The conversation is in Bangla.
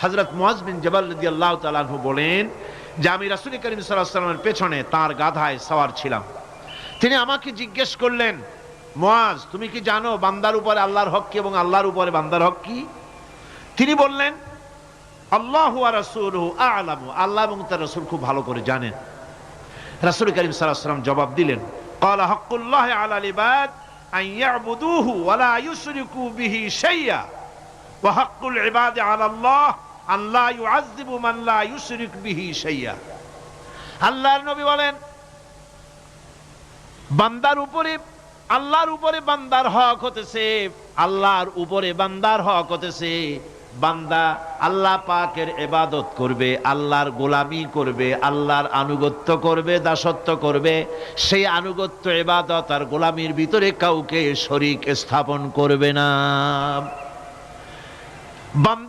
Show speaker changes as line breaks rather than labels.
হযরত মুআজ বিন জাবাল রাদিয়াল্লাহু তাআলা আনহু বলেন যে আমি রাসূল করিম সাল্লাল্লাহু আলাইহি ওয়াসাল্লামের পেছনে তার গাধায় সওয়ার ছিলাম। তিনি আমাকে জিজ্ঞেস করলেন, মুআজ, তুমি কি জানো বান্দার উপরে আল্লাহর হক কি এবং আল্লাহর উপরে বান্দার হক কি? তিনি বললেন, আল্লাহু ওয়া রাসূলুহু আ'লামু, আল্লাহ এবং তার রাসূল খুব ভালো করে জানেন। রাসূল করিম সাল্লাল্লাহু আলাইহি ওয়াসাল্লাম জবাব দিলেন, ক্বালা হাক্কুল্লাহি আলাল ইবাদ আন ইয়াবুদুহু ওয়া লা ইউশরিকু বিহি শাইয়্যা ওয়া হাক্কুল ইবাদি আলাল্লাহ আন লা ইউআযযিবু মান লা ইউশরিক বিহি শাইয়্যা। আল্লাহর নবী বলেন, বান্দার উপরে আল্লাহর উপরে বান্দার হক হতেছে, আল্লাহর উপরে বান্দার হক হতেছে বান্দা আল্লাহ পাকের ইবাদত করবে, আল্লাহর গোলামি করবে, আল্লাহর আনুগত্য করবে, দাসত্ব করবে। সেই আনুগত্য ইবাদত আর গোলামির ভিতরে কাউকে শরীক স্থাপন করবে না।